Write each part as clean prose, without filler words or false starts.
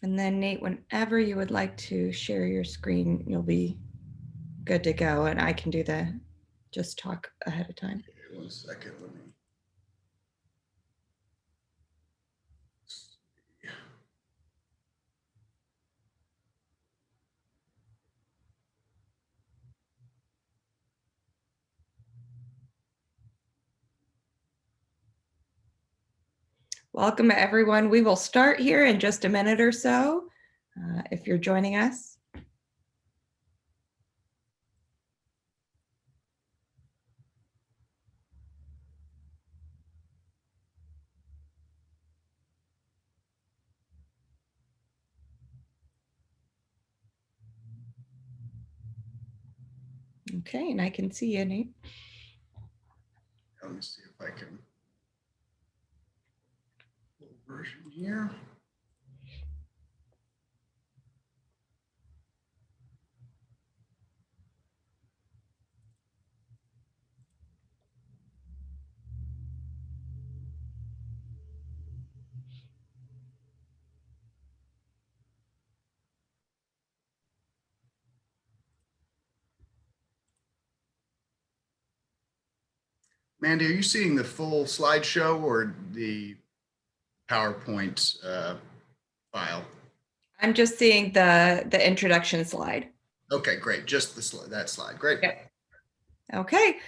And then Nate, whenever you would like to share your screen, you'll be good to go. And I can do the just talk ahead of time. Okay, 1 second, let me. Welcome everyone. We will start here in just a minute or so if you're joining us. Okay, and I can see you, Nate. Let me see if I can. Full version here. Mandy, are you seeing the full slideshow or the PowerPoint file? I'm just seeing the introduction slide. Okay, great. Just that slide. Great. Yep. Okay.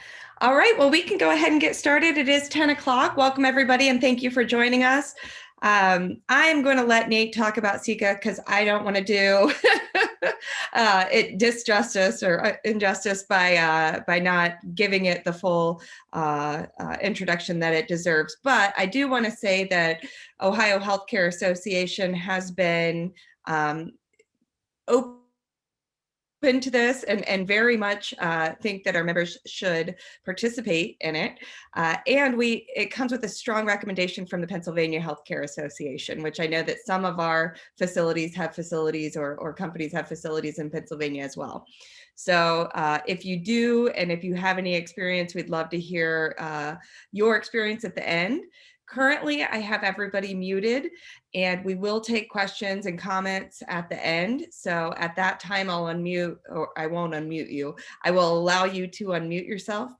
All right. Well, we can go ahead and get started. It is 10 o'clock. Welcome, everybody, and thank you for joining us. I'm going to let Nate talk about Ceca because I don't want to do it disjustice or injustice by not giving it the full introduction that it deserves. But I do want to say that Ohio Healthcare Association has been open to this and very much think that our members should participate in it. And it comes with a strong recommendation from the Pennsylvania Healthcare Association, which I know that some of our facilities have facilities or companies have facilities in Pennsylvania as well. So if you do, and if you have any experience, we'd love to hear your experience at the end. Currently, I have everybody muted, and we will take questions and comments at the end. So at that time, I'll unmute, or I won't unmute you. I will allow you to unmute yourself,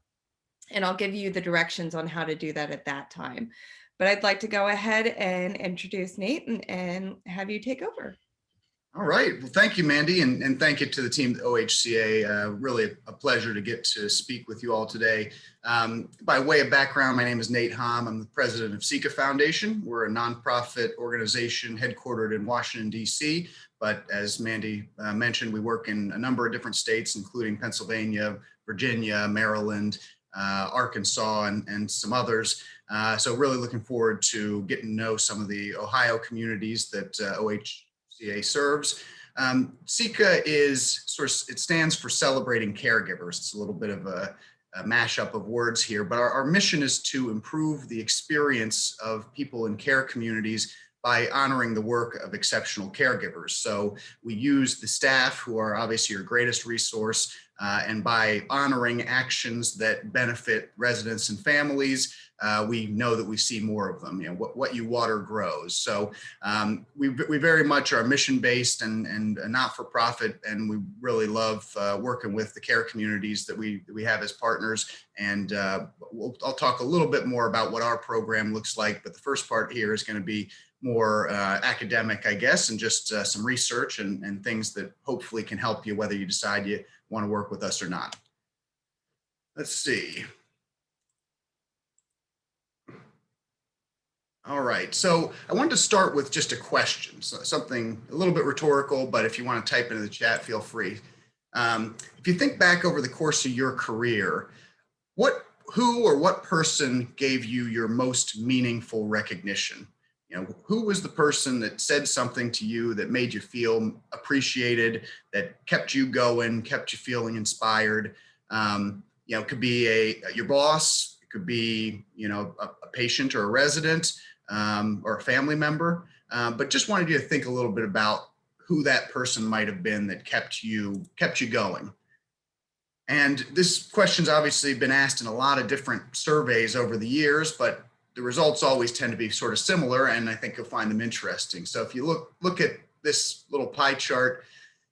and I'll give you the directions on how to do that at that time. But I'd like to go ahead and introduce Nate and have you take over. All right. Well, thank you, Mandy, and thank you to the team at OHCA. Really a pleasure to get to speak with you all today. By way of background, my name is Nate Haam. I'm the president of Ceca Foundation. We're a nonprofit organization headquartered in Washington, D.C., but as Mandy mentioned, we work in a number of different states, including Pennsylvania, Virginia, Maryland, Arkansas, and some others. So really looking forward to getting to know some of the Ohio communities that OHCA serves. Ceca it stands for Celebrating Caregivers. It's a little bit of a mashup of words here, but our mission is to improve the experience of people in care communities by honoring the work of exceptional caregivers. So we use the staff, who are obviously your greatest resource, and by honoring actions that benefit residents and families, we know that we see more of them. You know, what you water grows. So we very much are mission-based and not-for-profit, and we really love working with the care communities that we have as partners. And I'll talk a little bit more about what our program looks like, but the first part here is going to be more academic, I guess, and just some research and things that hopefully can help you whether you decide you want to work with us or not. Let's see. All right, so I wanted to start with just a question, so something a little bit rhetorical, but if you want to type into the chat, feel free. If you think back over the course of your career, who or what person gave you your most meaningful recognition? You know, who was the person that said something to you that made you feel appreciated, that kept you going, kept you feeling inspired? You know, it could be your boss, it could be, you know, a patient or a resident, or a family member, but just wanted you to think a little bit about who that person might have been that kept you going. And this question's obviously been asked in a lot of different surveys over the years, but the results always tend to be sort of similar, and I think you'll find them interesting. So if you look at this little pie chart,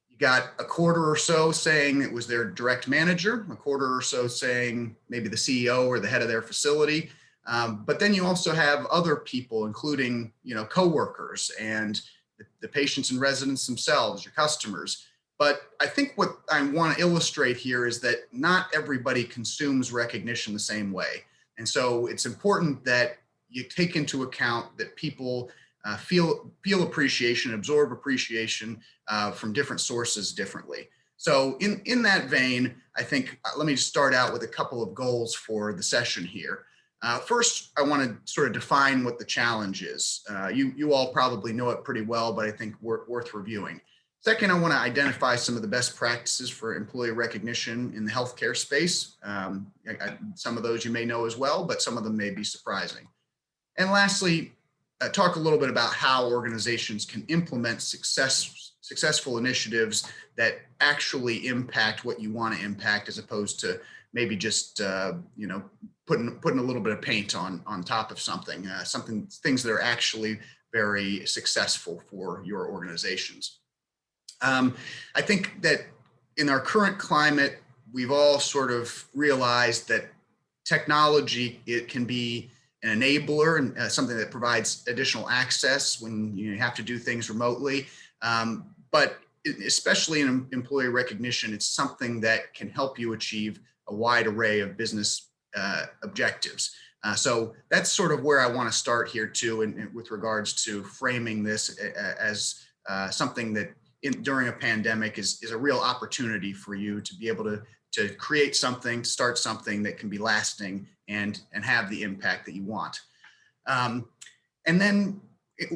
you got a quarter or so saying it was their direct manager, a quarter or so saying maybe the CEO or the head of their facility. But then you also have other people, including, coworkers and the patients and residents themselves, your customers. But I think what I want to illustrate here is that not everybody consumes recognition the same way. And so it's important that you take into account that people feel appreciation, absorb appreciation from different sources differently. So in that vein, I think, let me just start out with a couple of goals for the session here. First, I want to sort of define what the challenge is. You all probably know it pretty well, but I think worth reviewing. Second, I want to identify some of the best practices for employee recognition in the healthcare space. Some of those you may know as well, but some of them may be surprising. And lastly, talk a little bit about how organizations can implement successful initiatives that actually impact what you want to impact, as opposed to maybe just putting a little bit of paint on top of something, things that are actually very successful for your organizations. I think that in our current climate, we've all sort of realized that technology, it can be an enabler and something that provides additional access when you have to do things remotely. But especially in employee recognition, it's something that can help you achieve a wide array of business objectives. So that's sort of where I want to start here too, and with regards to framing this as something that during a pandemic is a real opportunity for you to be able to create something, start something that can be lasting and have the impact that you want. And then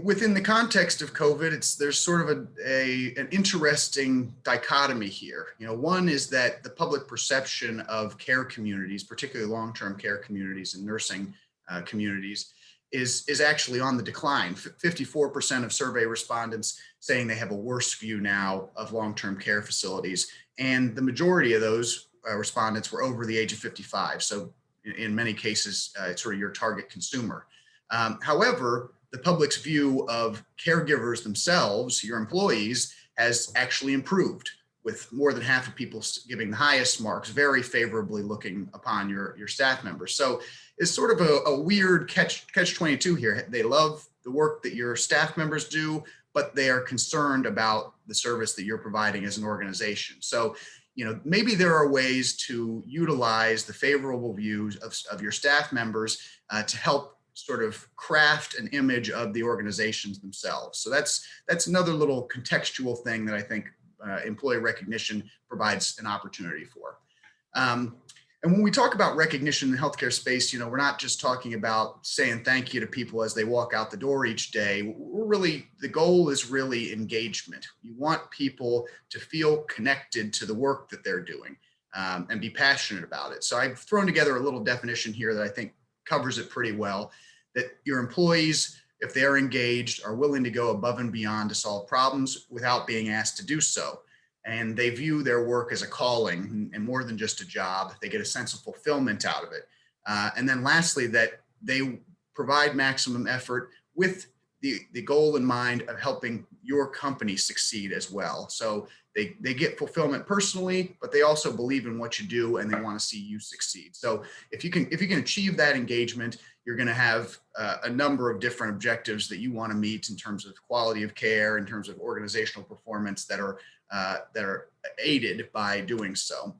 within the context of COVID, there's sort of an interesting dichotomy here. One is that the public perception of care communities, particularly long-term care communities and nursing communities, is actually on the decline. 54% of survey respondents saying they have a worse view now of long-term care facilities. And the majority of those respondents were over the age of 55. So in many cases, it's sort of your target consumer. However, the public's view of caregivers themselves, your employees, has actually improved, with more than half of people giving the highest marks, very favorably looking upon your staff members. So it's sort of a weird catch-22 here. They love the work that your staff members do, but they are concerned about the service that you're providing as an organization. So, maybe there are ways to utilize the favorable views of your staff members to help sort of craft an image of the organizations themselves. So that's another little contextual thing that I think employee recognition provides an opportunity for. And when we talk about recognition in the healthcare space, we're not just talking about saying thank you to people as they walk out the door each day. The goal is really engagement. You want people to feel connected to the work that they're doing and be passionate about it. So I've thrown together a little definition here that I think covers it pretty well, that your employees, if they're engaged, are willing to go above and beyond to solve problems without being asked to do so. And they view their work as a calling and more than just a job. They get a sense of fulfillment out of it. And then lastly, that they provide maximum effort with the goal in mind of helping your company succeed as well. So they get fulfillment personally, but they also believe in what you do and they want to see you succeed. So if you can achieve that engagement, you're going to have a number of different objectives that you want to meet in terms of quality of care, in terms of organizational performance that are aided by doing so.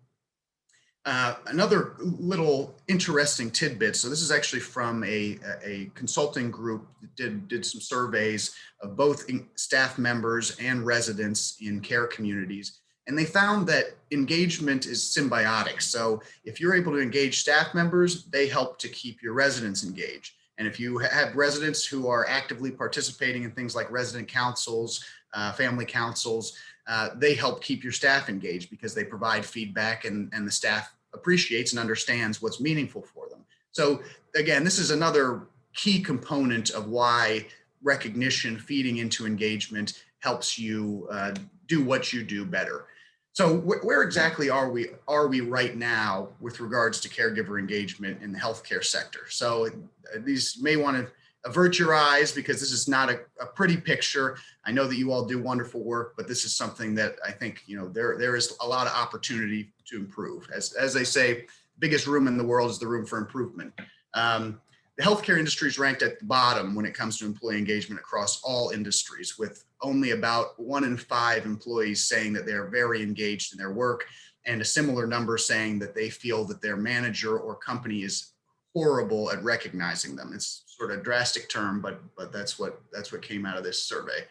Another little interesting tidbit. So this is actually from a consulting group that did some surveys of both staff members and residents in care communities. And they found that engagement is symbiotic. So if you're able to engage staff members, they help to keep your residents engaged. And if you have residents who are actively participating in things like resident councils, family councils, they help keep your staff engaged because they provide feedback and the staff appreciates and understands what's meaningful for them. So again, this is another key component of why recognition feeding into engagement helps you do what you do better. So where exactly are we right now with regards to caregiver engagement in the healthcare sector? So these may want to avert your eyes because this is not a pretty picture. I know that you all do wonderful work, but this is something that I think, there is a lot of opportunity to improve. As they say, biggest room in the world is the room for improvement. The healthcare industry is ranked at the bottom when it comes to employee engagement across all industries, with only about 1 in 5 employees saying that they're very engaged in their work, and a similar number saying that they feel that their manager or company is horrible at recognizing them. It's sort of a drastic term, but that's what came out of this survey.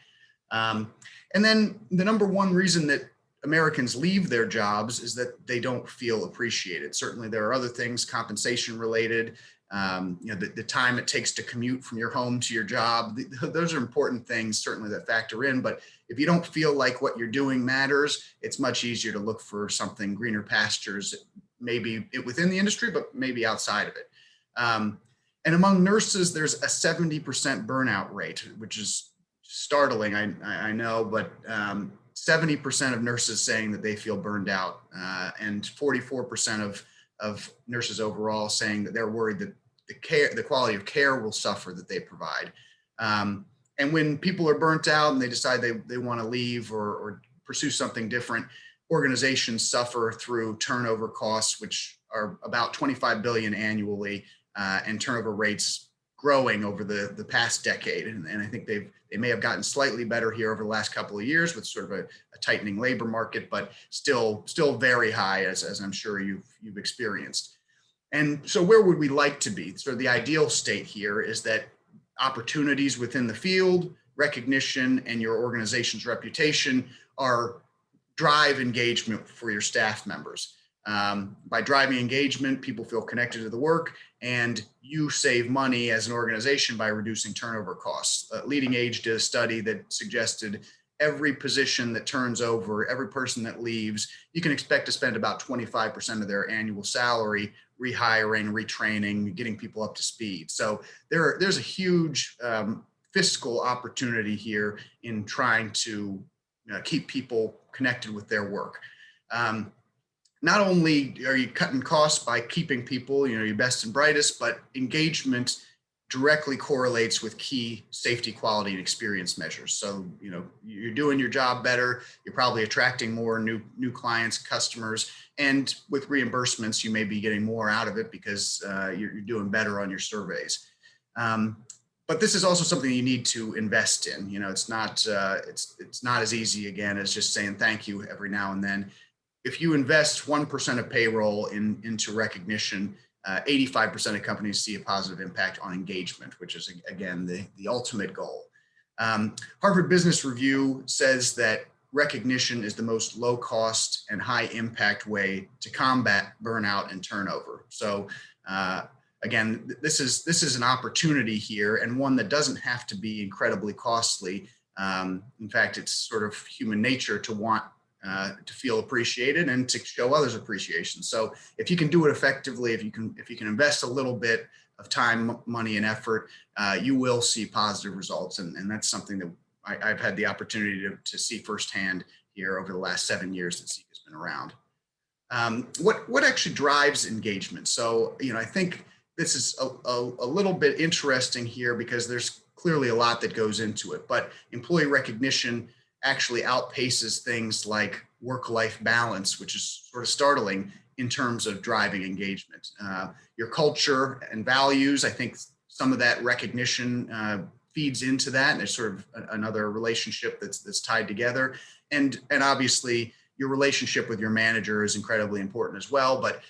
And then the number one reason that Americans leave their jobs is that they don't feel appreciated. Certainly there are other things, compensation related, the time it takes to commute from your home to your job. Those are important things certainly that factor in, but if you don't feel like what you're doing matters, it's much easier to look for something greener pastures, maybe within the industry, but maybe outside of it. And among nurses, there's a 70% burnout rate, which is startling, I know, but 70% of nurses saying that they feel burned out, and 44% of nurses overall saying that they're worried that the quality of care will suffer that they provide. And when people are burnt out and they decide they want to leave or pursue something different, organizations suffer through turnover costs, which are about 25 billion annually, and turnover rates growing over the past decade. And I think they may have gotten slightly better here over the last couple of years with sort of a tightening labor market, but still very high, as I'm sure you've experienced. And so where would we like to be? Sort of the ideal state here is that opportunities within the field, recognition, and your organization's reputation drive engagement for your staff members. By driving engagement, people feel connected to the work, and you save money as an organization by reducing turnover costs. Leading Age did a study that suggested every position that turns over, every person that leaves, you can expect to spend about 25% of their annual salary rehiring, retraining, getting people up to speed. So there's a huge fiscal opportunity here in trying to keep people connected with their work. Not only are you cutting costs by keeping people, your best and brightest, but engagement directly correlates with key safety, quality, and experience measures. So, you're doing your job better. You're probably attracting more new clients, customers, and with reimbursements, you may be getting more out of it because you're doing better on your surveys. But this is also something you need to invest in. It's not as easy again as just saying thank you every now and then. If you invest 1% of payroll into recognition, 85% of companies see a positive impact on engagement, which is, again, the ultimate goal. Harvard Business Review says that recognition is the most low cost and high impact way to combat burnout and turnover. So again, this is an opportunity here, and one that doesn't have to be incredibly costly. In fact, it's sort of human nature to want to feel appreciated and to show others appreciation. So if you can do it effectively, if you can invest a little bit of time, money, and effort, you will see positive results. And that's something that I've had the opportunity to see firsthand here over the last 7 years that Ceca has been around. What actually drives engagement? So, I think this is a little bit interesting here because there's clearly a lot that goes into it, but employee recognition actually outpaces things like work-life balance, which is sort of startling in terms of driving engagement. Your culture and values, I think some of that recognition feeds into that. And there's sort of another relationship that's tied together. And obviously your relationship with your manager is incredibly important as well. But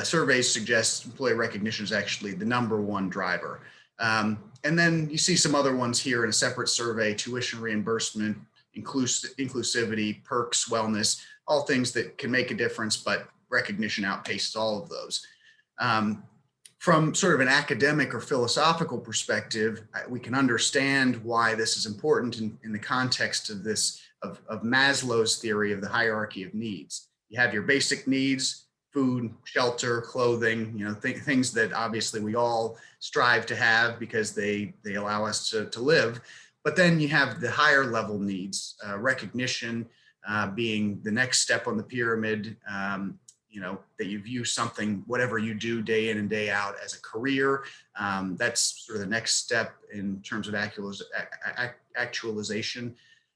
surveys suggest employee recognition is actually the number one driver. And then you see some other ones here in a separate survey: tuition reimbursement, inclusivity, perks, wellness, all things that can make a difference, but recognition outpaces all of those. From sort of an academic or philosophical perspective, we can understand why this is important in the context of of Maslow's theory of the hierarchy of needs. You have your basic needs: food, shelter, clothing, things that obviously we all strive to have because they allow us to live. But then you have the higher level needs, recognition being the next step on the pyramid, that you view something, whatever you do day in and day out, as a career. That's sort of the next step in terms of actualization.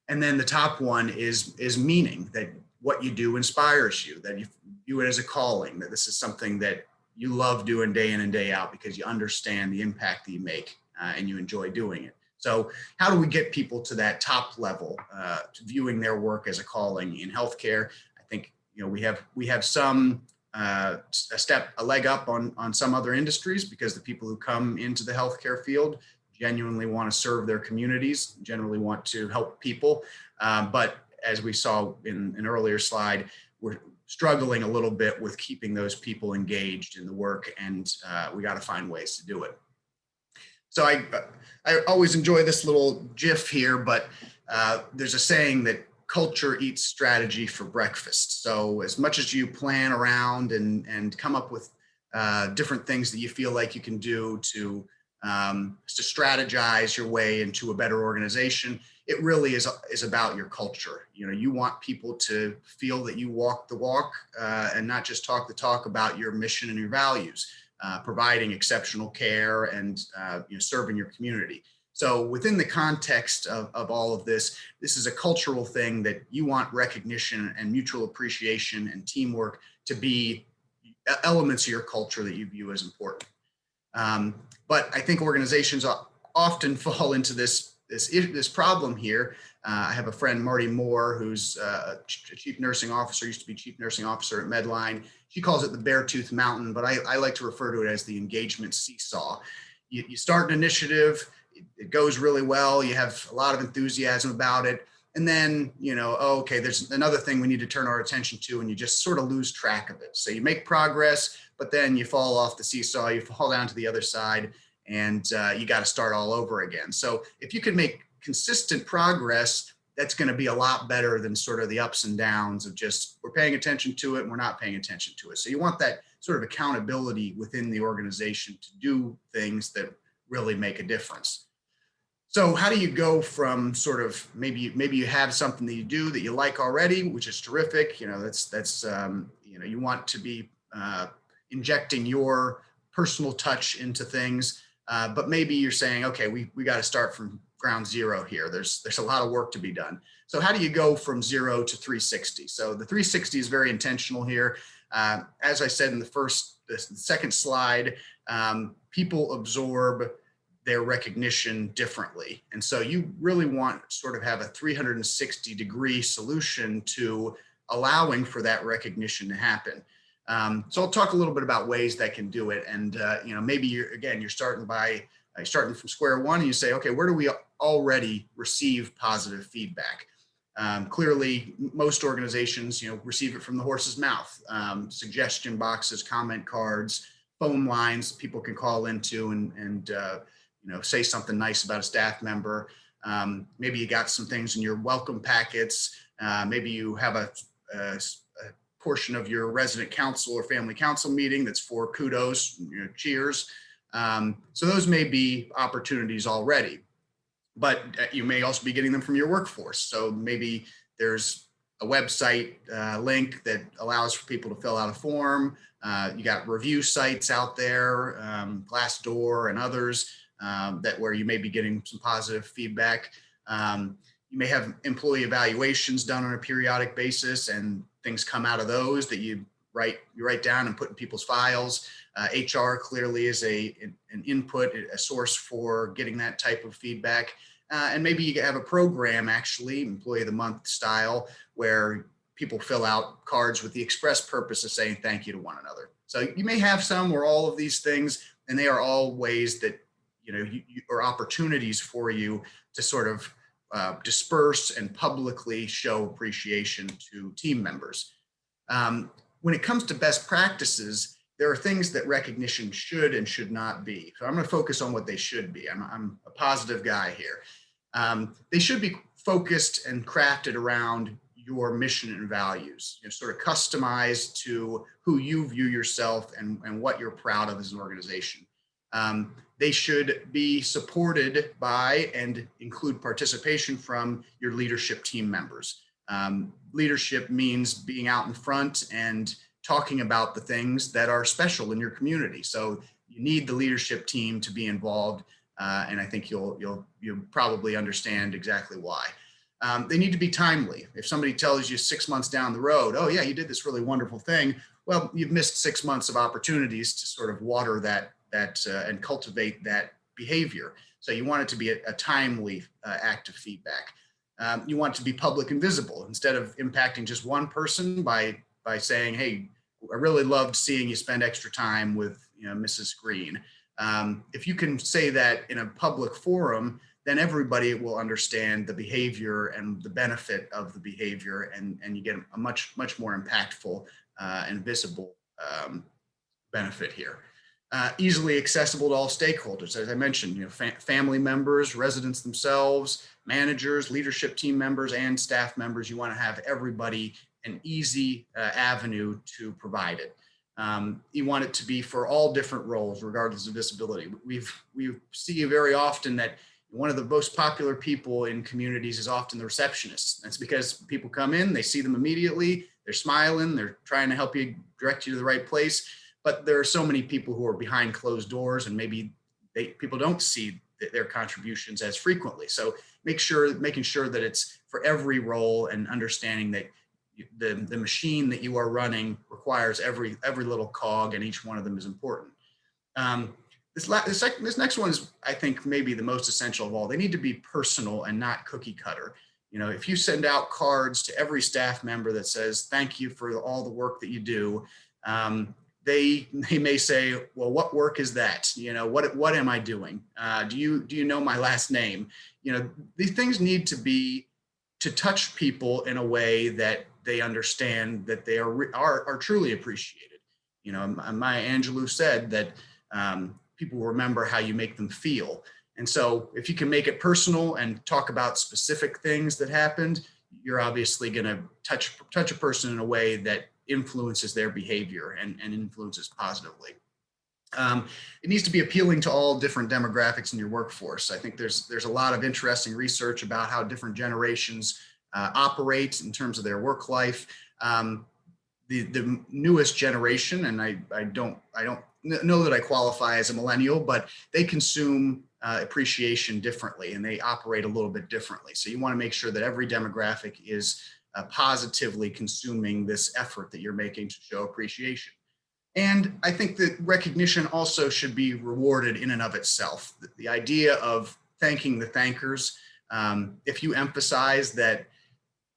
And then the top one is meaning, that what you do inspires you, that you view it as a calling, that this is something that you love doing day in and day out because you understand the impact that you make and you enjoy doing it. So how do we get people to that top level, to viewing their work as a calling in healthcare? I think we have some a leg up on some other industries, because the people who come into the healthcare field genuinely want to serve their communities, generally want to help people. But as we saw in an earlier slide, we're struggling a little bit with keeping those people engaged in the work, and we got to find ways to do it. So I always enjoy this little GIF here, but there's a saying that culture eats strategy for breakfast. So as much as you plan around and come up with different things that you feel like you can do to strategize your way into a better organization, it really is about your culture. You want people to feel that you walk the walk and not just talk the talk about your mission and your values, providing exceptional care and serving your community. So within the context of all of this is a cultural thing that you want recognition and mutual appreciation and teamwork to be elements of your culture that you view as important. But I think organizations often fall into this problem here. I have a friend, Marty Moore, who's a chief nursing officer, used to be chief nursing officer at Medline. She calls it the Beartooth Mountain, but I like to refer to it as the engagement seesaw. You start an initiative, it goes really well, you have a lot of enthusiasm about it, and then, okay, there's another thing we need to turn our attention to, and you just sort of lose track of it. So you make progress, but then you fall off the seesaw, you fall down to the other side, and you got to start all over again. So if you can make consistent progress, that's going to be a lot better than sort of the ups and downs of just, we're paying attention to it and we're not paying attention to it. So you want that sort of accountability within the organization to do things that really make a difference. So how do you go from sort of, maybe you have something that you do that you like already, which is terrific. You want to be injecting your personal touch into things, but maybe you're saying, okay, we got to start from ground zero here. There's a lot of work to be done. So how do you go from 0 to 360? So the 360 is very intentional here. As I said in the second slide, people absorb their recognition differently. And so you really want to sort of have a 360-degree solution to allowing for that recognition to happen. So I'll talk a little bit about ways that can do it. And maybe you're starting from square one, and you say, okay, where do we already receive positive feedback? Clearly, most organizations, receive it from the horse's mouth. Suggestion boxes, comment cards, phone lines people can call into and say something nice about a staff member. Maybe you got some things in your welcome packets. Maybe you have a portion of your resident council or family council meeting that's for kudos, cheers. So those may be opportunities already, but you may also be getting them from your workforce. So maybe there's a website link that allows for people to fill out a form. You got review sites out there, Glassdoor and others, where you may be getting some positive feedback. You may have employee evaluations done on a periodic basis, and things come out of those that you write down and put in people's files. HR clearly is an input, a source for getting that type of feedback. And maybe you have a program, actually, Employee of the Month style, where people fill out cards with the express purpose of saying thank you to one another. So you may have some or all of these things, and they are all ways that, or opportunities for you to sort of disperse and publicly show appreciation to team members. When it comes to best practices, there are things that recognition should and should not be. So I'm going to focus on what they should be. I'm a positive guy here. They should be focused and crafted around your mission and values, sort of customized to who you view yourself and what you're proud of as an organization. They should be supported by and include participation from your leadership team members. Leadership means being out in front and talking about the things that are special in your community. So you need the leadership team to be involved, and I think you'll probably understand exactly why. They need to be timely. If somebody tells you 6 months down the road, oh yeah, you did this really wonderful thing, well, you've missed 6 months of opportunities to sort of water that and cultivate that behavior. So you want it to be a timely act of feedback. You want it to be public and visible instead of impacting just one person by saying, hey, I really loved seeing you spend extra time with Mrs. Green. If you can say that in a public forum, then everybody will understand the behavior and the benefit of the behavior, and you get a much more impactful and visible benefit here. Easily accessible to all stakeholders. As I mentioned, family members, residents themselves, managers, leadership team members, and staff members. You want to have everybody an easy avenue to provide it. You want it to be for all different roles, regardless of disability. We see very often that one of the most popular people in communities is often the receptionist. That's because people come in, they see them immediately, they're smiling, they're trying to help you, direct you to the right place. But there are so many people who are behind closed doors, and maybe people don't see their contributions as frequently. So making sure that it's for every role, and understanding that the machine that you are running requires every little cog, and each one of them is important. This next one is, I think, maybe the most essential of all. They need to be personal and not cookie cutter. If you send out cards to every staff member that says, thank you for all the work that you do, they may say, well, what work is that? What am I doing? Do you know my last name? These things need to touch people in a way that they understand that they are truly appreciated. Maya Angelou said that people remember how you make them feel. And so if you can make it personal and talk about specific things that happened, you're obviously going to touch a person in a way that influences their behavior and influences positively. It needs to be appealing to all different demographics in your workforce. I think there's a lot of interesting research about how different generations operate in terms of their work life. The newest generation, and I don't know that I qualify as a millennial, but they consume appreciation differently, and they operate a little bit differently. So you want to make sure that every demographic is positively consuming this effort that you're making to show appreciation. And I think that recognition also should be rewarded in and of itself. The idea of thanking the thankers, if you emphasize that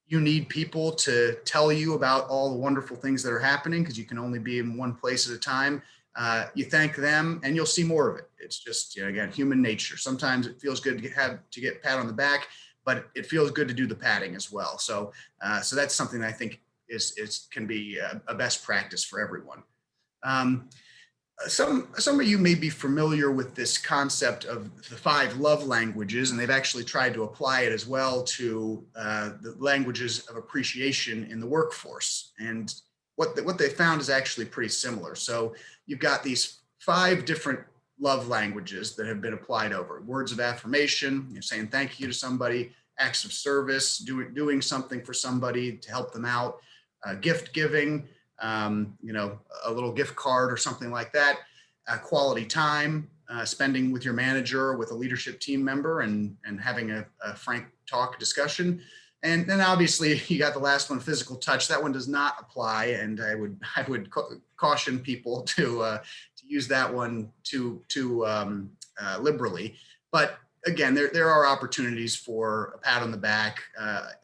you need people to tell you about all the wonderful things that are happening, because you can only be in one place at a time, you thank them and you'll see more of it. It's just, again, human nature. Sometimes it feels good to get pat on the back, but it feels good to do the patting as well. So that's something that I think can be a best practice for everyone. Some of you may be familiar with this concept of the 5 love languages, and they've actually tried to apply it as well to the languages of appreciation in the workforce. And what they found is actually pretty similar. So you've got these 5 different love languages that have been applied over: words of affirmation, saying thank you to somebody; acts of service, doing something for somebody to help them out; gift giving, a little gift card or something like that; quality time, spending with your manager, with a leadership team member, and having a frank talk discussion. And then obviously you got the last one, physical touch. That one does not apply, and I would caution people to use that one too liberally. But again, there are opportunities for a pat on the back,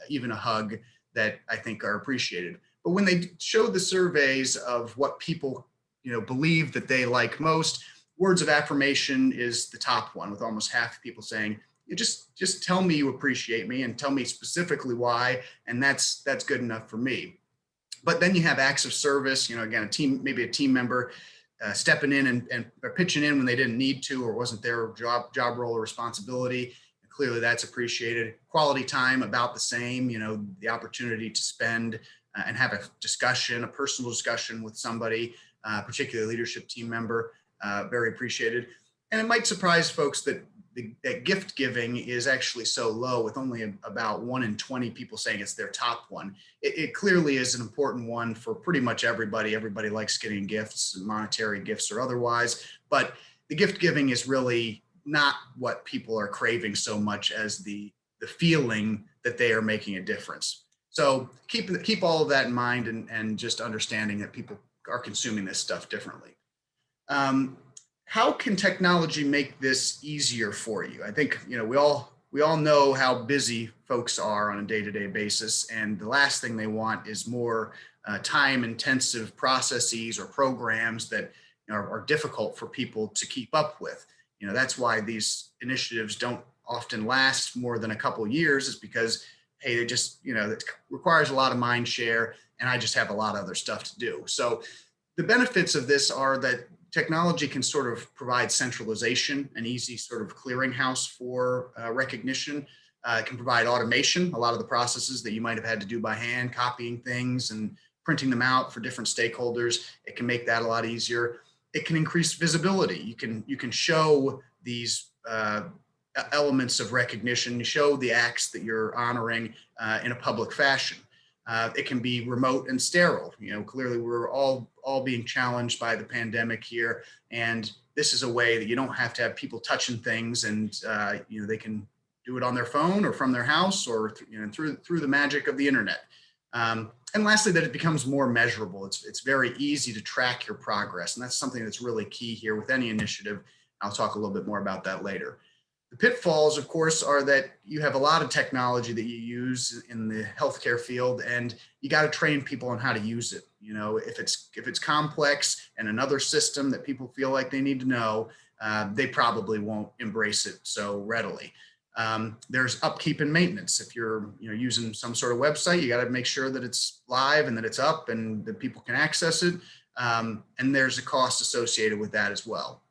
even a hug, that I think are appreciated. But when they show the surveys of what people believe that they like most, words of affirmation is the top one, with almost half of people saying, just tell me you appreciate me and tell me specifically why, and that's good enough for me. But then you have acts of service, again, maybe a team member stepping in and pitching in when they didn't need to, or wasn't their job role or responsibility. And clearly that's appreciated. Quality time, about the same, the opportunity to spend and have a personal discussion with somebody, particularly a leadership team member, very appreciated. And it might surprise folks that that gift giving is actually so low, with only about 1 in 20 people saying it's their top one. It clearly is an important one for pretty much everybody. Everybody likes getting gifts, monetary gifts or otherwise, but the gift giving is really not what people are craving so much as the feeling that they are making a difference. So keep all of that in mind, and just understanding that people are consuming this stuff differently. How can technology make this easier for you? I think, we all know how busy folks are on a day-to-day basis, and the last thing they want is more time-intensive processes or programs that are difficult for people to keep up with. That's why these initiatives don't often last more than a couple of years, is because, hey, they just, it requires a lot of mind share, and I just have a lot of other stuff to do. So the benefits of this are that technology can sort of provide centralization, an easy sort of clearinghouse for recognition. It can provide automation. A lot of the processes that you might have had to do by hand, copying things and printing them out for different stakeholders, it can make that a lot easier. It can increase visibility. You can show these elements of recognition, show the acts that you're honoring in a public fashion. It can be remote and sterile. Clearly we're all being challenged by the pandemic here, and this is a way that you don't have to have people touching things, and they can do it on their phone or from their house, or through the magic of the internet. And lastly, that it becomes more measurable. It's very easy to track your progress, and that's something that's really key here with any initiative. I'll talk a little bit more about that later. The pitfalls, of course, are that you have a lot of technology that you use in the healthcare field, and you got to train people on how to use it. If it's complex and another system that people feel like they need to know, they probably won't embrace it so readily. There's upkeep and maintenance. If you're using some sort of website, you got to make sure that it's live and that it's up and that people can access it. And there's a cost associated with that as well.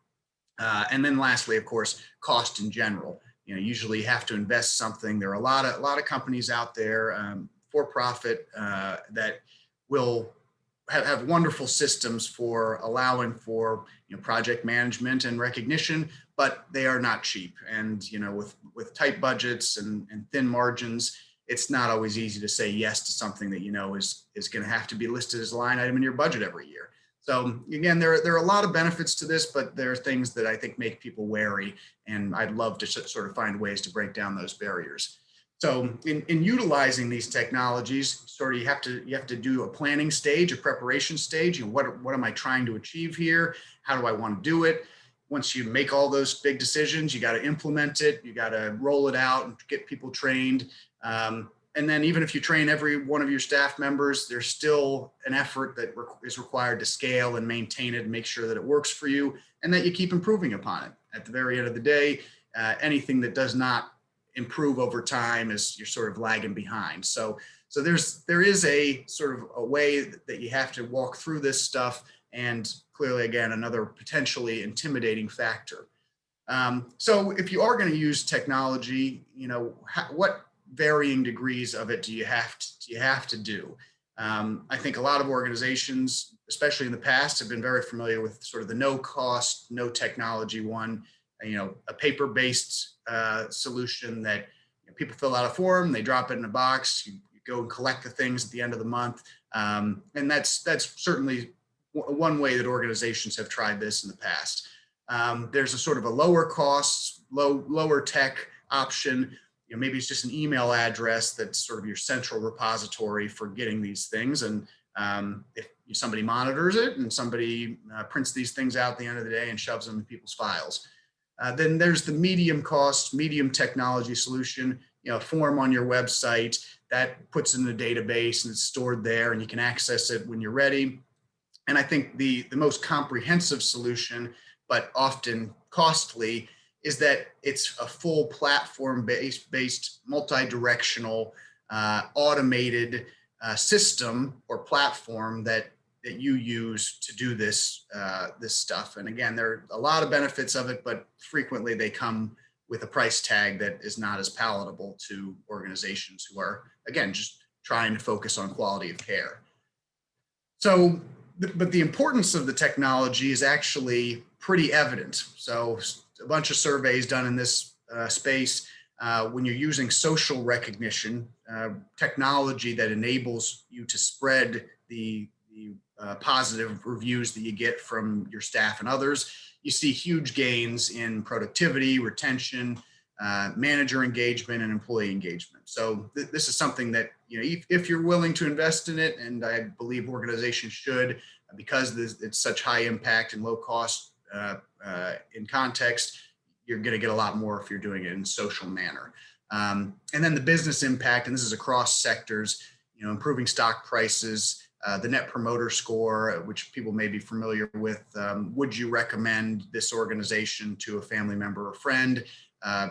And then lastly, of course, cost in general. Usually you have to invest something. There are a lot of companies out there for profit that will have wonderful systems for allowing for project management and recognition, but they are not cheap. And with tight budgets and thin margins, it's not always easy to say yes to something that is going to have to be listed as a line item in your budget every year. So again, there are a lot of benefits to this, but there are things that I think make people wary, and I'd love to sort of find ways to break down those barriers. So in utilizing these technologies, sort of you have to do a planning stage, a preparation stage. What am I trying to achieve here? How do I want to do it? Once you make all those big decisions, you got to implement it. You got to roll it out and get people trained. And then even if you train every one of your staff members, there's still an effort that is required to scale and maintain it and make sure that it works for you and that you keep improving upon it. At the very end of the day, anything that does not improve over time is you're sort of lagging behind. So there is a sort of a way that you have to walk through this stuff, and clearly, again, another potentially intimidating factor. So if you are going to use technology, what varying degrees of it do you have to do? I think a lot of organizations, especially in the past, have been very familiar with sort of the no cost, no technology one, a paper-based solution that people fill out a form, they drop it in a box, you go and collect the things at the end of the month. And that's certainly one way that organizations have tried this in the past. There's a sort of a lower cost, lower tech option. Maybe it's just an email address that's sort of your central repository for getting these things. And if somebody monitors it and somebody prints these things out at the end of the day and shoves them in people's files. Then there's the medium cost, medium technology solution, a form on your website that puts in a database and it's stored there and you can access it when you're ready. And I think the most comprehensive solution, but often costly, is that it's a full platform-based, multi-directional, automated system or platform that you use to do this stuff. And again, there are a lot of benefits of it, but frequently they come with a price tag that is not as palatable to organizations who are, again, just trying to focus on quality of care. So, but the importance of the technology is actually pretty evident. So a bunch of surveys done in this space, when you're using social recognition, technology that enables you to spread the positive reviews that you get from your staff and others, you see huge gains in productivity, retention, manager engagement, and employee engagement. So this is something that, if you're willing to invest in it, and I believe organizations should, because it's such high impact and low cost in context, you're going to get a lot more if you're doing it in a social manner. And then the business impact, and this is across sectors, improving stock prices, the net promoter score, which people may be familiar with. Would you recommend this organization to a family member or friend?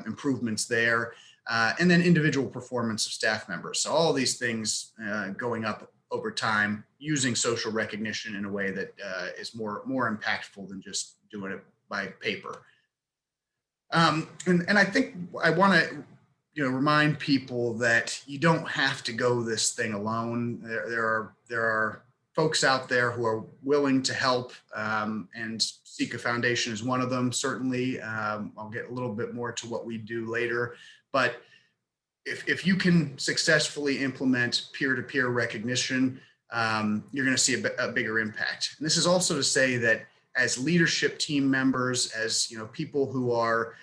Improvements there, and then individual performance of staff members. So all these things going up over time using social recognition in a way that is more impactful than just doing it by paper. And I think I want to remind people that you don't have to go this thing alone. There are folks out there who are willing to help, and Ceca Foundation is one of them, certainly. I'll get a little bit more to what we do later, but if you can successfully implement peer-to-peer recognition, you're going to see a bigger impact. And this is also to say that as leadership team members, as people who are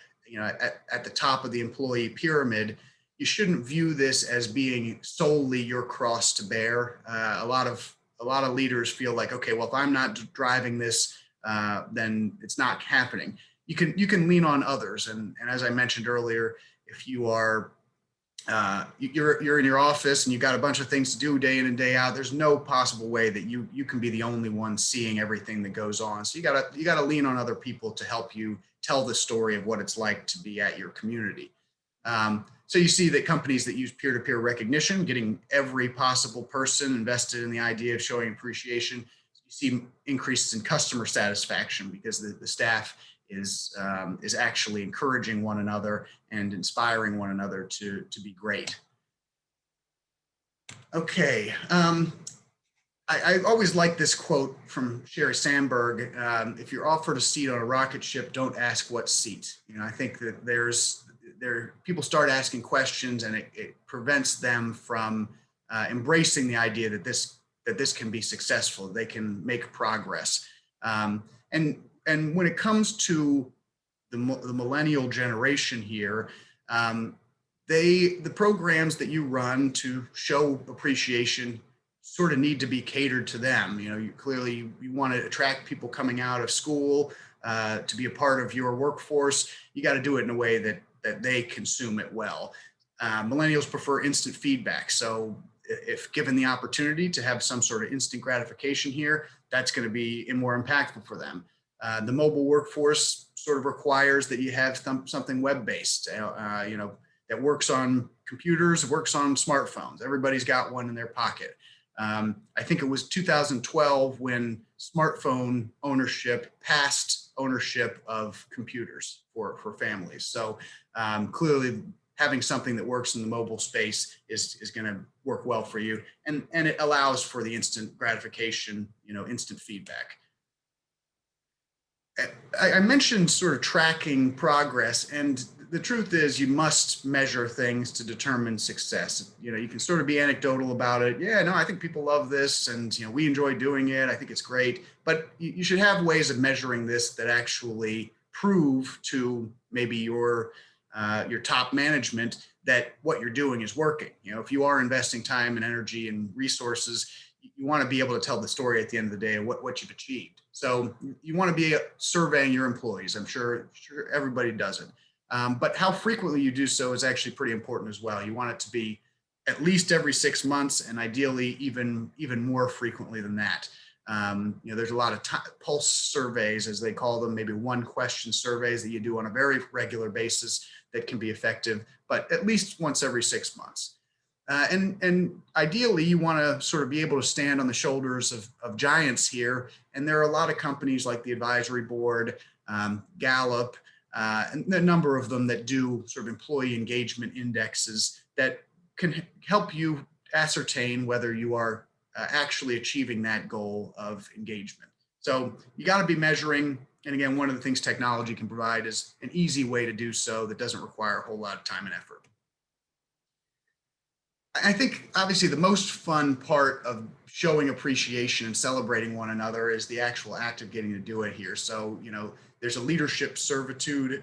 at the top of the employee pyramid, you shouldn't view this as being solely your cross to bear. A lot of leaders feel like, okay, well, if I'm not driving this, then it's not happening. You can lean on others, and as I mentioned earlier, if you are you're in your office and you've got a bunch of things to do day in and day out, there's no possible way that you can be the only one seeing everything that goes on. So you gotta lean on other people to help you tell the story of what it's like to be at your community. So you see that companies that use peer-to-peer recognition, getting every possible person invested in the idea of showing appreciation, you see increases in customer satisfaction because the staff is actually encouraging one another and inspiring one another to be great. Okay. I always like this quote from Sherry Sandberg. If you're offered a seat on a rocket ship, don't ask what seat. I think that people start asking questions, and it prevents them from embracing the idea that this can be successful, they can make progress. And when it comes to the millennial generation here, the programs that you run to show appreciation sort of need to be catered to them. You clearly want to attract people coming out of school to be a part of your workforce. You got to do it in a way that they consume it well. Millennials prefer instant feedback. So if given the opportunity to have some sort of instant gratification here, that's going to be more impactful for them. The mobile workforce sort of requires that you have something web-based, that works on computers, works on smartphones. Everybody's got one in their pocket. I think it was 2012 when smartphone ownership passed ownership of computers for families. So clearly having something that works in the mobile space is going to work well for you. And it allows for the instant gratification, instant feedback. I mentioned sort of tracking progress, and the truth is you must measure things to determine success. You can sort of be anecdotal about it. Yeah, no, I think people love this, and we enjoy doing it. I think it's great, but you should have ways of measuring this that actually prove to maybe your top management that what you're doing is working. If you are investing time and energy and resources, you want to be able to tell the story at the end of the day of what you've achieved. So you want to be surveying your employees. I'm sure everybody does it. But how frequently you do so is actually pretty important as well. You want it to be at least every 6 months, and ideally even more frequently than that. There's a lot of pulse surveys, as they call them, maybe one question surveys that you do on a very regular basis that can be effective, but at least once every 6 months. And ideally, you want to sort of be able to stand on the shoulders of giants here. And there are a lot of companies like the Advisory Board, Gallup, and a number of them that do sort of employee engagement indexes that can help you ascertain whether you are actually achieving that goal of engagement. So you got to be measuring. And again, one of the things technology can provide is an easy way to do so that doesn't require a whole lot of time and effort. I think obviously the most fun part of showing appreciation and celebrating one another is the actual act of getting to do it here. So, there's a leadership servitude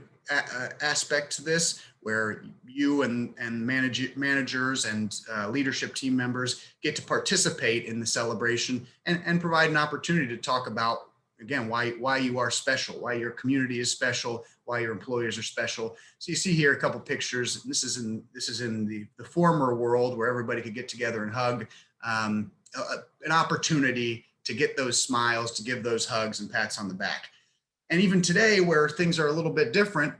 aspect to this where you and managers and leadership team members get to participate in the celebration and provide an opportunity to talk about, again, why you are special, why your community is special, why your employees are special. So you see here a couple pictures. This is in the former world where everybody could get together and hug. An opportunity to get those smiles, to give those hugs and pats on the back. And even today, where things are a little bit different,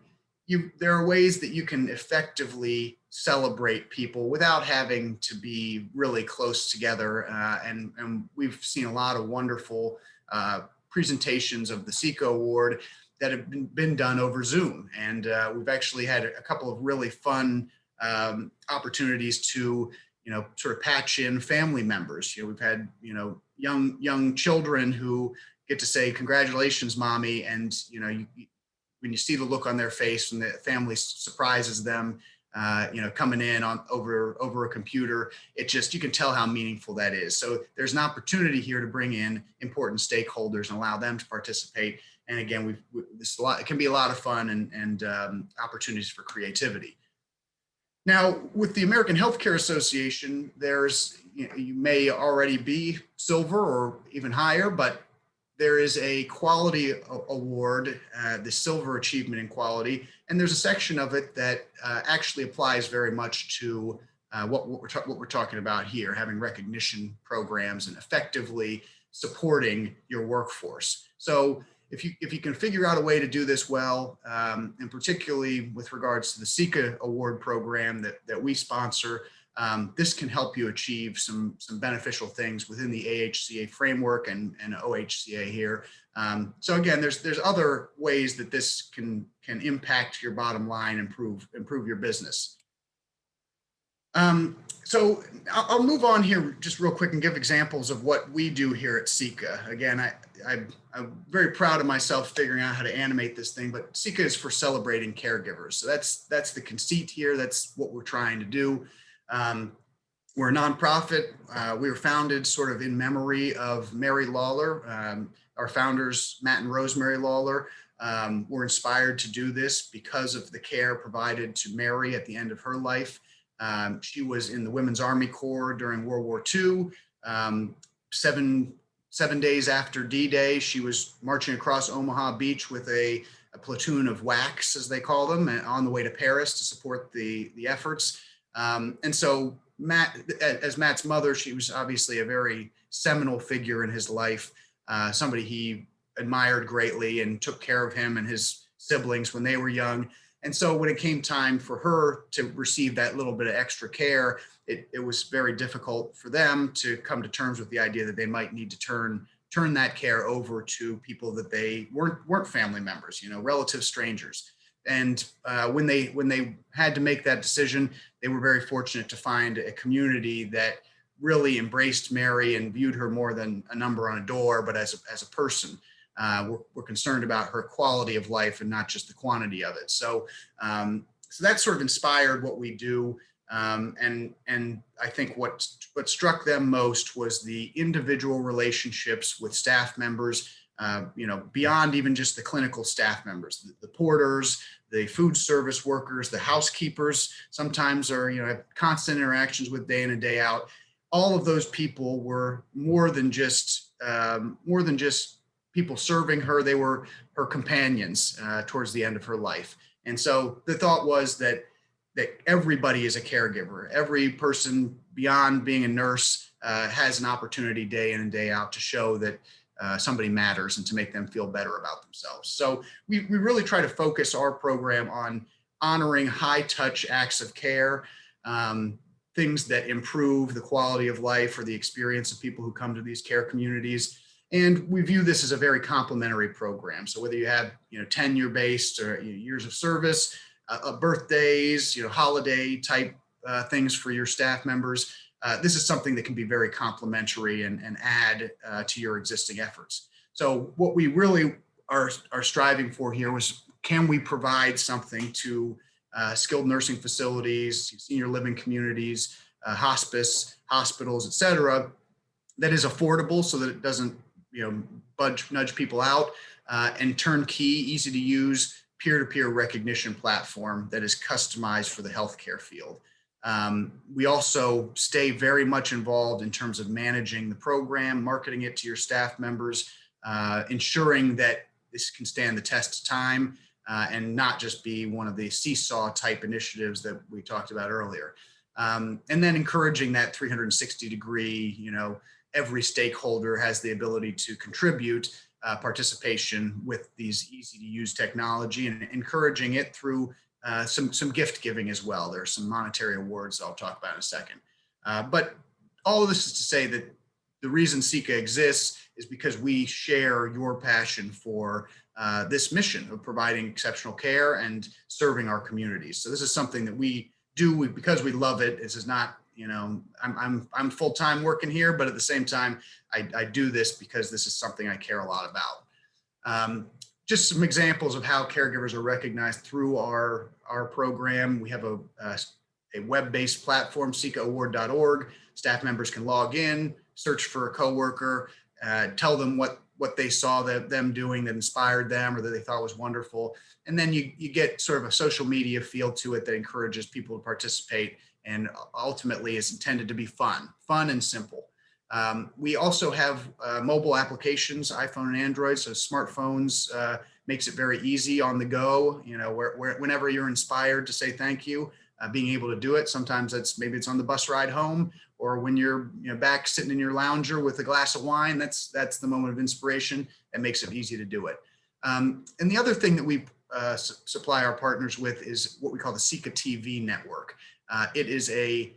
there are ways that you can effectively celebrate people without having to be really close together. And we've seen a lot of wonderful presentations of the Ceca Award that have been done over Zoom. And we've actually had a couple of really fun opportunities to, sort of patch in family members. We've had, young children who get to say, "Congratulations, mommy." And, when you see the look on their face when the family surprises them, coming in over a computer, you can tell how meaningful that is. So there's an opportunity here to bring in important stakeholders and allow them to participate. And again, it can be a lot of fun and opportunities for creativity. Now, with the American Healthcare Association, you may already be silver or even higher, but there is a quality award, the Silver Achievement in Quality, and there's a section of it that actually applies very much to what we're talking about here, having recognition programs and effectively supporting your workforce. So if you can figure out a way to do this well, and particularly with regards to the Ceca Award program that we sponsor, this can help you achieve some beneficial things within the AHCA framework and OHCA here. So again, there's other ways that this can impact your bottom line, improve your business. So I'll move on here just real quick and give examples of what we do here at Ceca. Again, I'm very proud of myself figuring out how to animate this thing, but Ceca is for celebrating caregivers. So that's the conceit here. That's what we're trying to do. We're a nonprofit. We were founded sort of in memory of Mary Lawler. Our founders, Matt and Rosemary Lawler, were inspired to do this because of the care provided to Mary at the end of her life. She was in the Women's Army Corps during World War II. 7 days after D-Day, she was marching across Omaha Beach with a platoon of WACs, as they call them, on the way to Paris to support the efforts. And so as Matt's mother, she was obviously a very seminal figure in his life, somebody he admired greatly and took care of him and his siblings when they were young. And so when it came time for her to receive that little bit of extra care, it was very difficult for them to come to terms with the idea that they might need to turn that care over to people that they weren't family members, relative strangers. And when they had to make that decision, they were very fortunate to find a community that really embraced Mary and viewed her more than a number on a door, but as a person. We're concerned about her quality of life and not just the quantity of it. So that sort of inspired what we do. And I think what struck them most was the individual relationships with staff members, beyond even just the clinical staff members, the porters, the food service workers, the housekeepers, sometimes are, have constant interactions with day in and day out. All of those people were more than just people serving her. They were her companions towards the end of her life. And so the thought was that everybody is a caregiver. Every person beyond being a nurse has an opportunity day in and day out to show that somebody matters and to make them feel better about themselves. So we really try to focus our program on honoring high touch acts of care, things that improve the quality of life or the experience of people who come to these care communities. And we view this as a very complementary program. So whether you have, tenure based or years of service, birthdays, holiday type things for your staff members, this is something that can be very complementary and add to your existing efforts. So what we really are striving for here was, can we provide something to skilled nursing facilities, senior living communities, hospice, hospitals, et cetera, that is affordable so that it doesn't, nudge people out, and turnkey, easy to use, peer-to-peer recognition platform that is customized for the healthcare field. We also stay very much involved in terms of managing the program, marketing it to your staff members, ensuring that this can stand the test of time, and not just be one of the seesaw type initiatives that we talked about earlier. And then encouraging that 360-degree, every stakeholder has the ability to contribute participation with these easy to use technology, and encouraging it through some gift giving as well. There are some monetary awards I'll talk about in a second. But all of this is to say that the reason Ceca exists is because we share your passion for this mission of providing exceptional care and serving our communities. So this is something that we do because we love it. This is not, I'm full-time working here, but at the same time, I do this because this is something I care a lot about. Just some examples of how caregivers are recognized through our program. We have a web-based platform, cecaaward.org. Staff members can log in, search for a coworker, tell them what they saw them doing that inspired them or that they thought was wonderful. And then you get sort of a social media feel to it that encourages people to participate, and ultimately is intended to be fun and simple. We also have mobile applications, iPhone and Android. So smartphones makes it very easy on the go, whenever you're inspired to say thank you, being able to do it. Sometimes maybe it's on the bus ride home, or when you're back sitting in your lounger with a glass of wine. That's the moment of inspiration that makes it easy to do it. And the other thing that we supply our partners with is what we call the Ceca TV network. It is a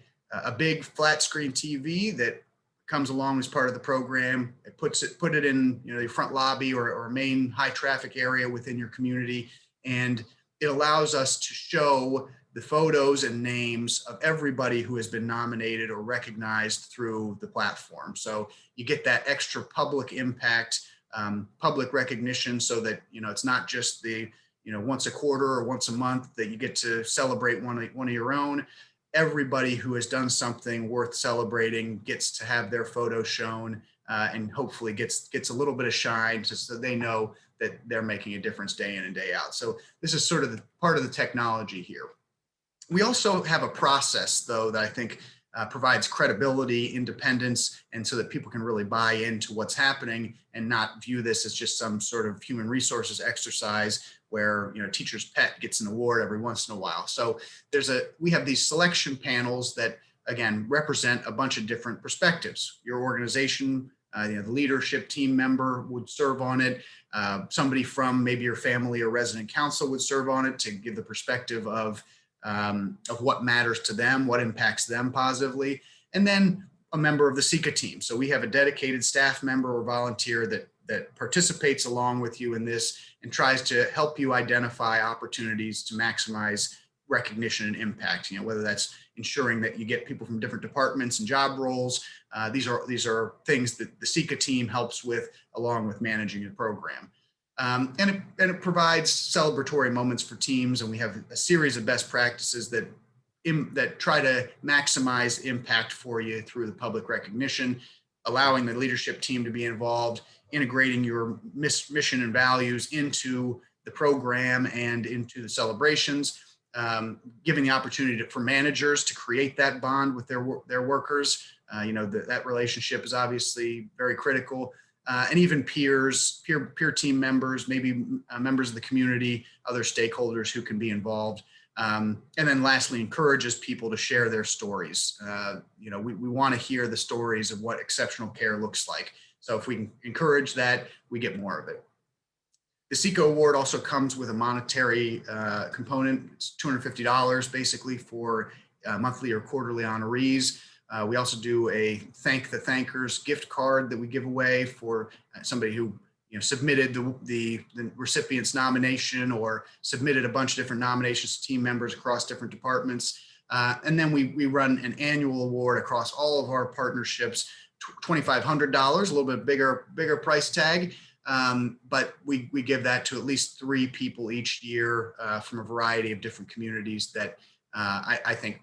big flat screen TV that comes along as part of the program. It put it in your front lobby or main high traffic area within your community, and it allows us to show the photos and names of everybody who has been nominated or recognized through the platform. So you get that extra public impact, public recognition, so that it's not just the once a quarter or once a month that you get to celebrate one of your own. Everybody who has done something worth celebrating gets to have their photo shown, and hopefully gets a little bit of shine, just so they know that they're making a difference day in and day out. So this is sort of part of the technology here. We also have a process, though, that I think provides credibility, independence, and so that people can really buy into what's happening and not view this as just some sort of human resources exercise where teacher's pet gets an award every once in a while. So we have these selection panels that, again, represent a bunch of different perspectives. Your organization, the leadership team member would serve on it. Somebody from maybe your family or resident council would serve on it to give the perspective of what matters to them, what impacts them positively, and then a member of the Ceca team. So we have a dedicated staff member or volunteer that participates along with you in this and tries to help you identify opportunities to maximize recognition and impact. Whether that's ensuring that you get people from different departments and job roles. These are things that the Ceca team helps with, along with managing the program. And it provides celebratory moments for teams, and we have a series of best practices that try to maximize impact for you through the public recognition, allowing the leadership team to be involved, integrating your mission and values into the program and into the celebrations, giving the opportunity for managers to create that bond with their workers. That relationship is obviously very critical. And even peer team members, maybe members of the community, other stakeholders who can be involved. And then lastly, encourages people to share their stories. We want to hear the stories of what exceptional care looks like. So if we can encourage that, we get more of it. The Ceca Award also comes with a monetary component. It's $250 basically for monthly or quarterly honorees. We also do a Thank the Thankers gift card that we give away for somebody who submitted the recipient's nomination or submitted a bunch of different nominations to team members across different departments. And then we run an annual award across all of our partnerships, $2,500, a little bit bigger price tag. but we give that to at least 3 people each year from a variety of different communities that I think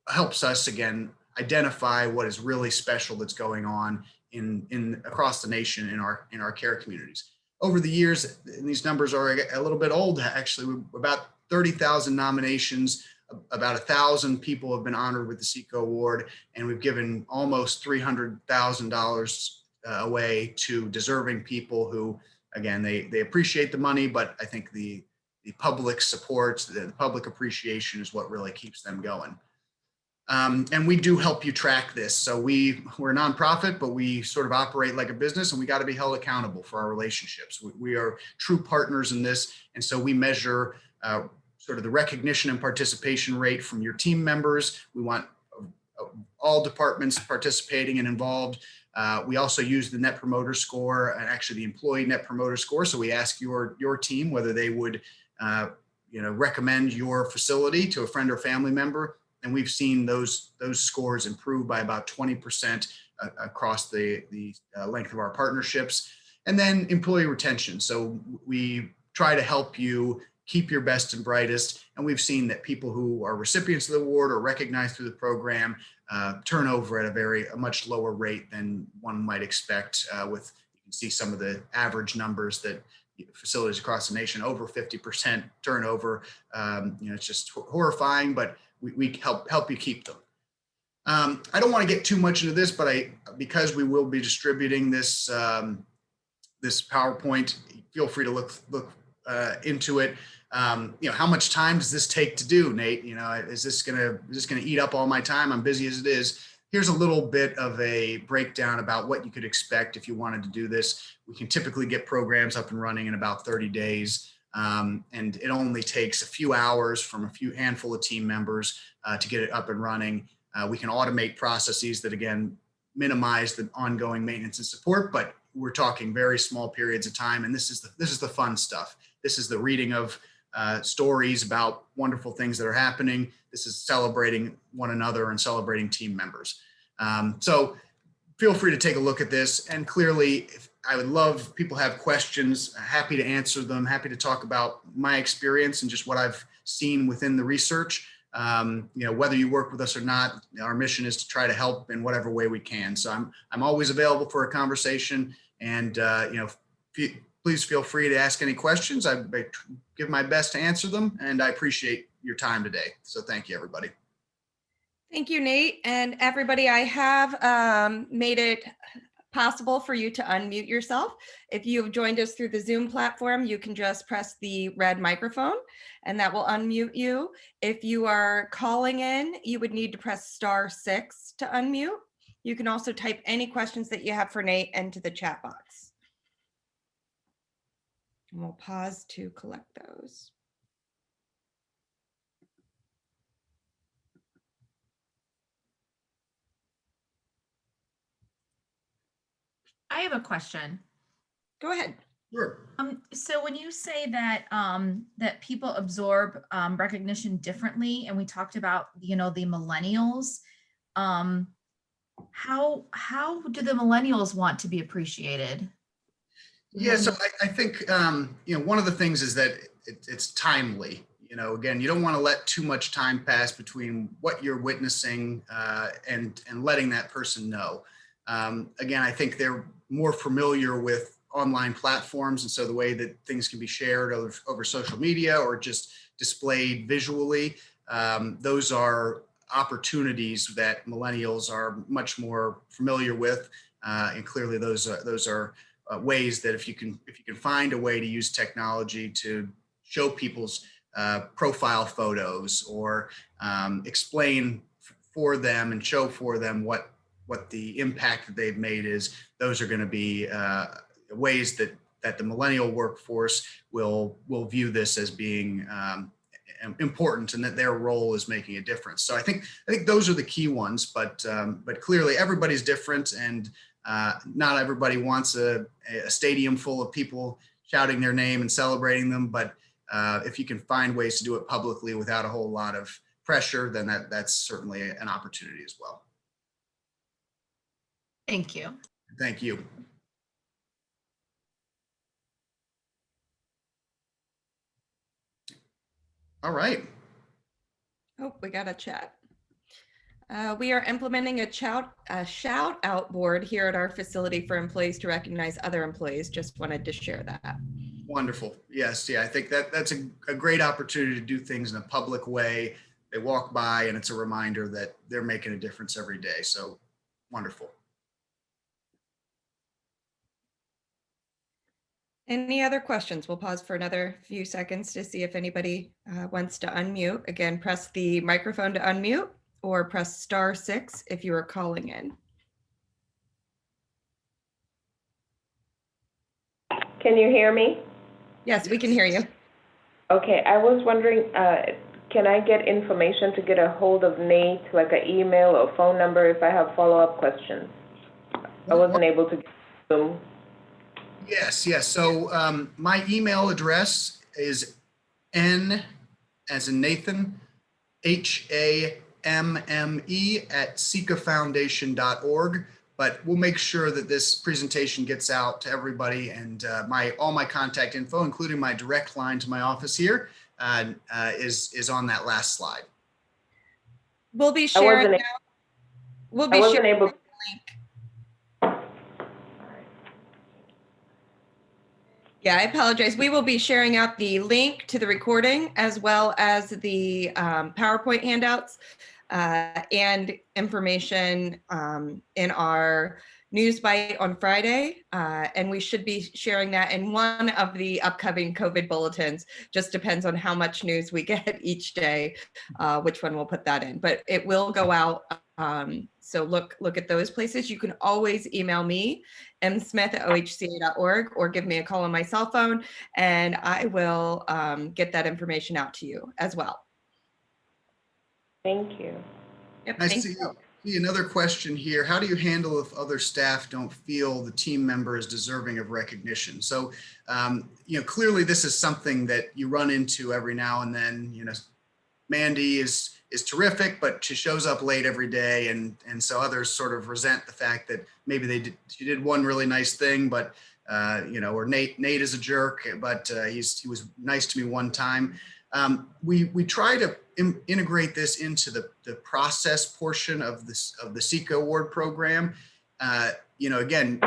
helps us, again, identify what is really special that's going on in across the nation in our care communities. Over the years, and these numbers are a little bit old, actually, about 30,000 nominations, about 1,000 people have been honored with the Ceca Award, and we've given almost $300,000 away to deserving people who, again, they appreciate the money, but I think the public support, the public appreciation is what really keeps them going. And we do help you track this. So we're a nonprofit, but we sort of operate like a business, and we got to be held accountable for our relationships. We are true partners in this. And so we measure sort of the recognition and participation rate from your team members. We want all departments participating and involved. We also use the Net Promoter Score and actually the Employee Net Promoter Score. So we ask your team whether they would recommend your facility to a friend or family member. And we've seen those scores improve by about 20% across the length of our partnerships. And then employee retention. So we try to help you keep your best and brightest. And we've seen that people who are recipients of the award or recognized through the program turn over at a much lower rate than one might expect. You can see some of the average numbers that facilities across the nation, over 50% turnover. It's just horrifying, but we help you keep them. I don't want to get too much into this, but because we will be distributing this this PowerPoint, feel free to look into it. How much time does this take to do, Nate? Is this gonna eat up all my time? I'm busy as it is. Here's a little bit of a breakdown about what you could expect if you wanted to do this. We can typically get programs up and running in about 30 days. And it only takes a few hours from a handful of team members to get it up and running. We can automate processes that, again, minimize the ongoing maintenance and support, but we're talking very small periods of time. And this is the fun stuff. This is the reading of stories about wonderful things that are happening. This is celebrating one another and celebrating team members. So feel free to take a look at this. And clearly, I would love people have questions, happy to answer them, happy to talk about my experience and just what I've seen within the research. Whether you work with us or not, our mission is to try to help in whatever way we can. So I'm always available for a conversation, and please feel free to ask any questions. I give my best to answer them, and I appreciate your time today. So thank you, everybody. Thank you, Nate. And everybody, I have made it possible for you to unmute yourself. If you've joined us through the Zoom platform, you can just press the red microphone and that will unmute you. If you are calling in, you would need to press *6 to unmute. You can also type any questions that you have for Nate into the chat box. And we'll pause to collect those. I have a question. Go ahead. Sure. So when you say that that people absorb recognition differently, and we talked about the millennials, how do the millennials want to be appreciated? Yeah, so I think one of the things is that it's timely. Again, you don't want to let too much time pass between what you're witnessing and letting that person know. Again, I think they're more familiar with online platforms, and so the way that things can be shared over social media or just displayed visually, those are opportunities that millennials are much more familiar with, and clearly those are ways that if you can find a way to use technology to show people's profile photos or explain for them and show for them what the impact that they've made is, those are going to be ways that the millennial workforce will view this as being important, and that their role is making a difference. So I think those are the key ones, but clearly everybody's different, and not everybody wants a stadium full of people shouting their name and celebrating them. But if you can find ways to do it publicly without a whole lot of pressure, then that's certainly an opportunity as well. Thank you. Thank you. All right. Oh, we got a chat. We are implementing a shout out board here at our facility for employees to recognize other employees. Just wanted to share that. Wonderful. Yes. Yeah. I think that's a great opportunity to do things in a public way. They walk by and it's a reminder that they're making a difference every day. So wonderful. Any other questions? We'll pause for another few seconds to see if anybody wants to unmute. Again, press the microphone to unmute or press *6 if you are calling in. Can you hear me? Yes, we can hear you. Okay, I was wondering, can I get information to get a hold of Nate, like an email or phone number if I have follow-up questions? I wasn't able to get them. Yes. Yes. So my email address is N as in Nathan, HAMME@cecafoundation.org. But we'll make sure that this presentation gets out to everybody, and all my contact info, including my direct line to my office here, is on that last slide. We'll be sharing. We'll be I wasn't sharing able. the link. Yeah, I apologize. We will be sharing out the link to the recording as well as the PowerPoint handouts and information in our news bite on Friday. And we should be sharing that in one of the upcoming COVID bulletins. Just depends on how much news we get each day, which one we'll put that in. But it will go out. So look at those places. You can always email me, msmith@ohca.org, or give me a call on my cell phone, and I will get that information out to you as well. Thank you. Yep, I thank see you. another question here. How do you handle if other staff don't feel the team member is deserving of recognition? So, clearly this is something that you run into every now and then. Mandy is terrific, but she shows up late every day, and so others sort of resent the fact that maybe she did one really nice thing, but or Nate is a jerk, but he was nice to me one time. We try to integrate this into the process portion of the Ceca award program. Again,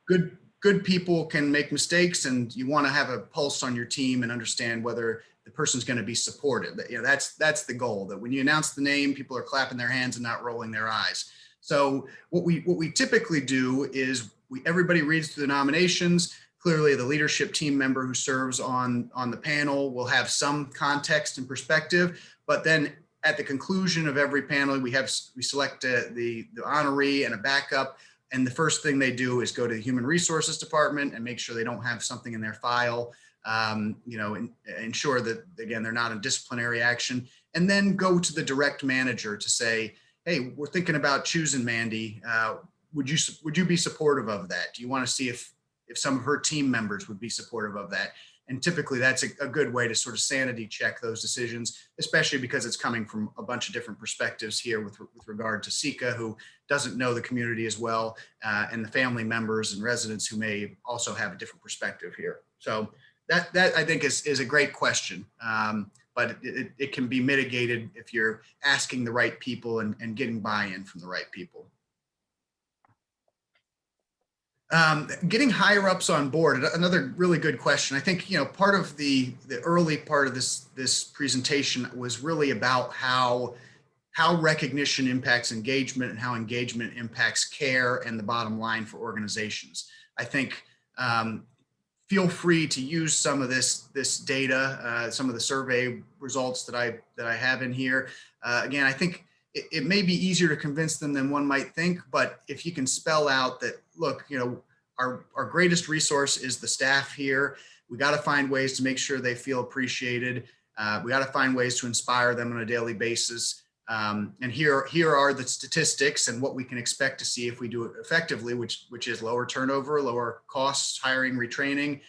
good people can make mistakes, and you want to have a pulse on your team and understand whether the person's going to be supported. That's the goal, that when you announce the name, people are clapping their hands and not rolling their eyes. So what we typically do is everybody reads through the nominations. Clearly, the leadership team member who serves on the panel will have some context and perspective, but then at the conclusion of every panel, we select the honoree and a backup. And the first thing they do is go to the Human Resources Department and make sure they don't have something in their file, ensure that, again, they're not in disciplinary action, and then go to the direct manager to say, hey, we're thinking about choosing Mandy. Would you be supportive of that? Do you want to see if some of her team members would be supportive of that? And typically that's a good way to sort of sanity check those decisions, especially because it's coming from a bunch of different perspectives here with regard to Ceca, who doesn't know the community as well, and the family members and residents who may also have a different perspective here. So that I think is a great question, but it can be mitigated if you're asking the right people and getting buy-in from the right people. Getting higher ups on board, another really good question. I think, part of the early part of this presentation was really about how recognition impacts engagement and how engagement impacts care and the bottom line for organizations. I think feel free to use some of this data, some of the survey results that I have in here. Again, I think it may be easier to convince them than one might think, but if you can spell out that, look, our greatest resource is the staff here. We got to find ways to make sure they feel appreciated. We got to find ways to inspire them on a daily basis. And here are the statistics and what we can expect to see if we do it effectively, which is lower turnover, lower costs, hiring, retraining,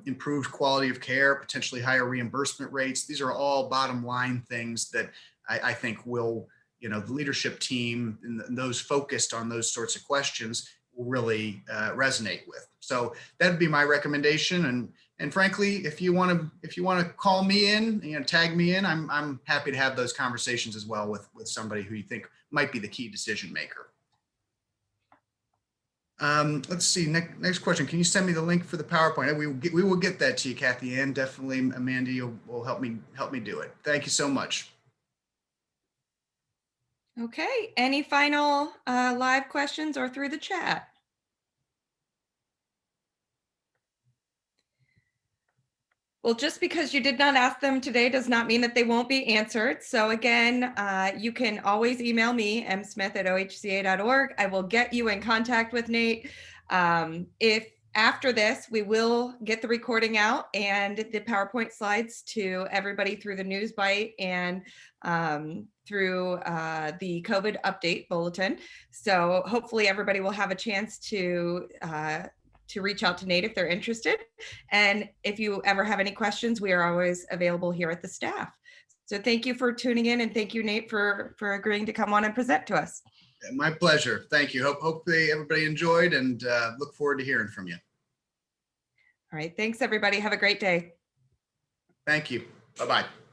improved quality of care, potentially higher reimbursement rates. These are all bottom line things that I think will, the leadership team and those focused on those sorts of questions will really resonate with. So that'd be my recommendation. And frankly, if you want to call me in, tag me in, I'm happy to have those conversations as well with somebody who you think might be the key decision maker. Let's see, next question. Can you send me the link for the PowerPoint? We will get that to you, Kathy Ann. Definitely, Amanda will help me do it. Thank you so much. Okay, any final live questions or through the chat? Well, just because you did not ask them today does not mean that they won't be answered. So again, you can always email me, msmith@ohca.org. I will get you in contact with Nate. If after this, we will get the recording out and the PowerPoint slides to everybody through the News Bite and through the COVID update bulletin. So hopefully everybody will have a chance to reach out to Nate if they're interested. And if you ever have any questions, we are always available here at the staff. So thank you for tuning in, and thank you, Nate, for agreeing to come on and present to us. My pleasure. Thank you. Hopefully everybody enjoyed, and look forward to hearing from you. All right. Thanks, everybody. Have a great day. Thank you. Bye-bye.